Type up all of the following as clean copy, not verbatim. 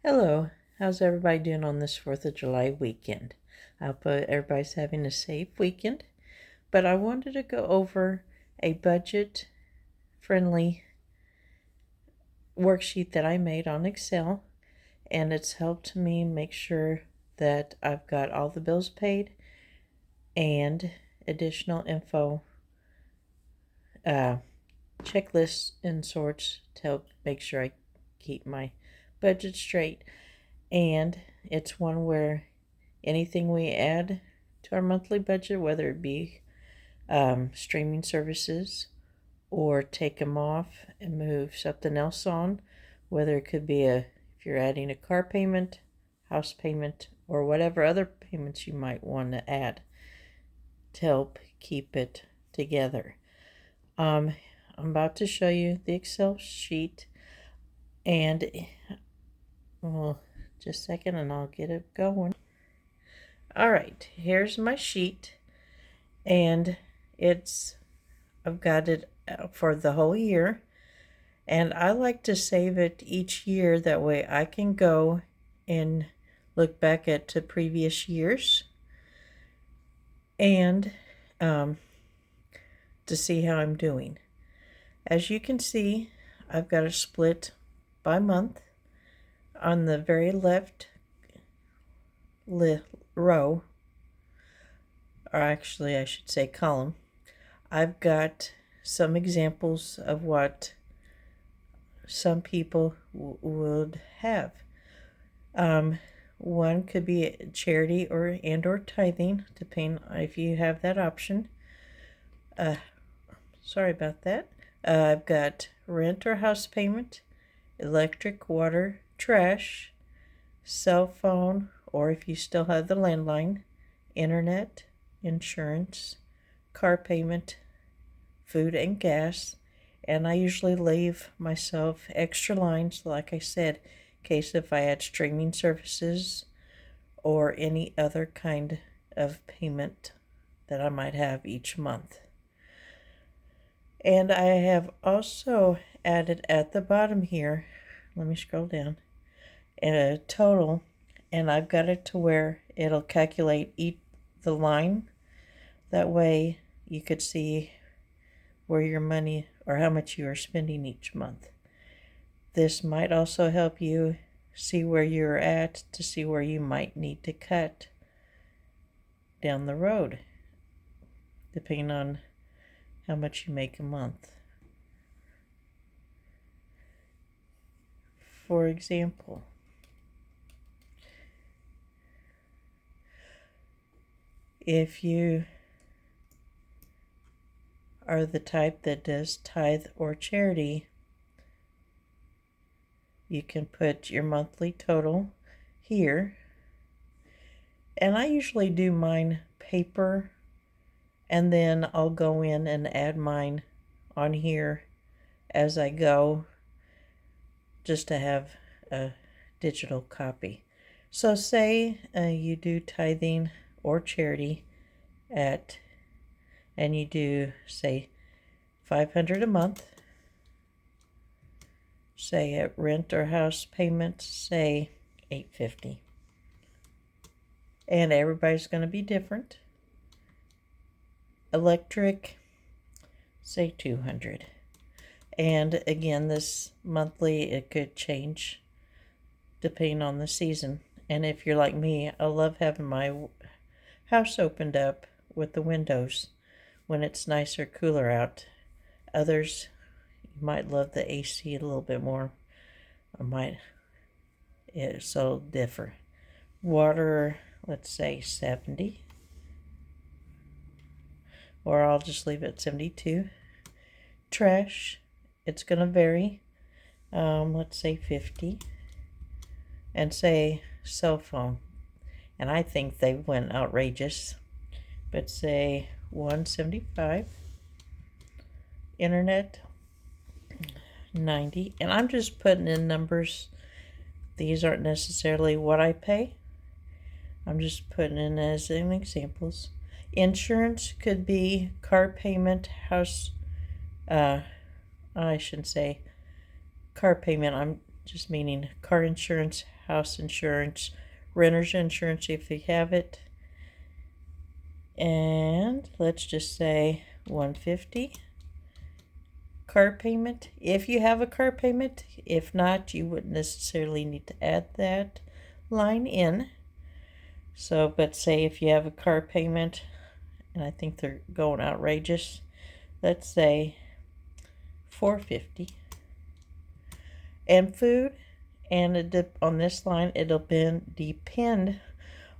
Hello, how's everybody doing on this 4th of July weekend? I hope everybody's having a safe weekend. But I wanted to go over a budget friendly worksheet that I made on Excel, and it's helped me make sure that I've got all the bills paid and additional info, checklists and sorts to help make sure I keep my budget straight. And it's one where anything we add to our monthly budget, whether it be streaming services or take them off and move something else on, whether it could be if you're adding a car payment, house payment, or whatever other payments you might want to add to help keep it together. I'm about to show you the Excel sheet, and well, just a second and I'll get it going. All right, here's my sheet, and I've got it for the whole year, and I like to save it each year. That way I can go and look back at the previous years and to see how I'm doing. As you can see, I've got it split by month. On the very left row, or actually I should say column, I've got some examples of what some people would have. One could be charity or tithing, depending if you have that option. Sorry about that. I've got rent or house payment, electric, water, trash, cell phone, or if you still have the landline, internet, insurance, car payment, food and gas. And I usually leave myself extra lines, like I said, in case if I add streaming services or any other kind of payment that I might have each month. And I have also added at the bottom here, let me scroll down, a total, and I've got it to where it'll calculate the line. That way you could see where your money or how much you are spending each month. This might also help you see where you're at to see where you might need to cut down the road, depending on how much you make a month. For example, if you are the type that does tithe or charity, you can put your monthly total here. And I usually do mine paper, and then I'll go in and add mine on here as I go, just to have a digital copy. So say you do tithing or charity and you do say $500 a month. Say at rent or house payment, say $850. And everybody's going to be different. Electric, say $200. And again, this monthly, it could change depending on the season. And if you're like me, I love having my house opened up with the windows when it's nicer, cooler out. Others, you might love the AC a little bit more. So differ. Water, let's say 70. Or I'll just leave it at 72. Trash, it's going to vary. Let's say 50. And say cell phone. And I think they went outrageous. But say 175. Internet, 90. And I'm just putting in numbers. These aren't necessarily what I pay. I'm just putting in as an examples. Insurance could be car payment, house, I shouldn't say car payment. I'm just meaning car insurance, house insurance, renter's insurance if you have it. And let's just say $150. Car payment, if you have a car payment. If not, you wouldn't necessarily need to add that line in. So, but say if you have a car payment, and I think they're going outrageous, let's say $450. And food, and on this line, it'll depend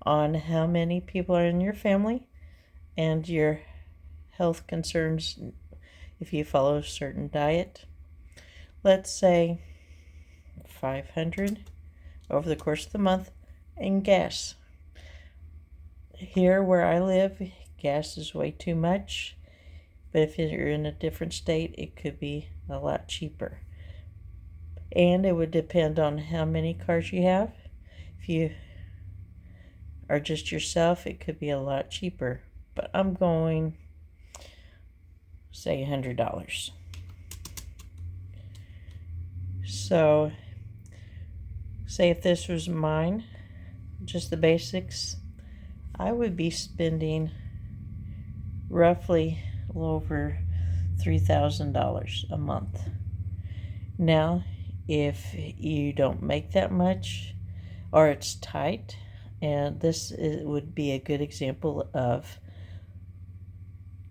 on how many people are in your family and your health concerns if you follow a certain diet. Let's say $500 over the course of the month. And gas. Here where I live, gas is way too much, but if you're in a different state, it could be a lot cheaper. And it would depend on how many cars you have. If you are just yourself, it could be a lot cheaper, but I'm going say $100. So say if this was mine, just the basics, I would be spending roughly a little over $3,000 a month. Now, if you don't make that much or it's tight, and would be a good example of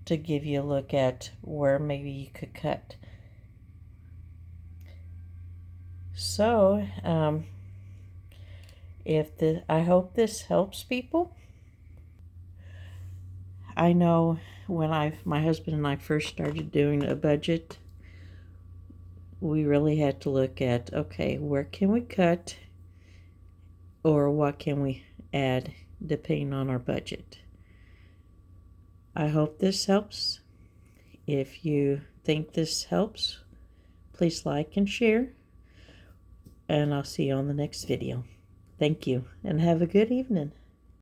to give you a look at where maybe you could cut. So, I hope this helps people. I know when my husband and I first started doing a budget, we really had to look at, okay, where can we cut or what can we add depending on our budget. I hope this helps. If you think this helps, please like and share, and I'll see you on the next video. Thank you, and have a good evening.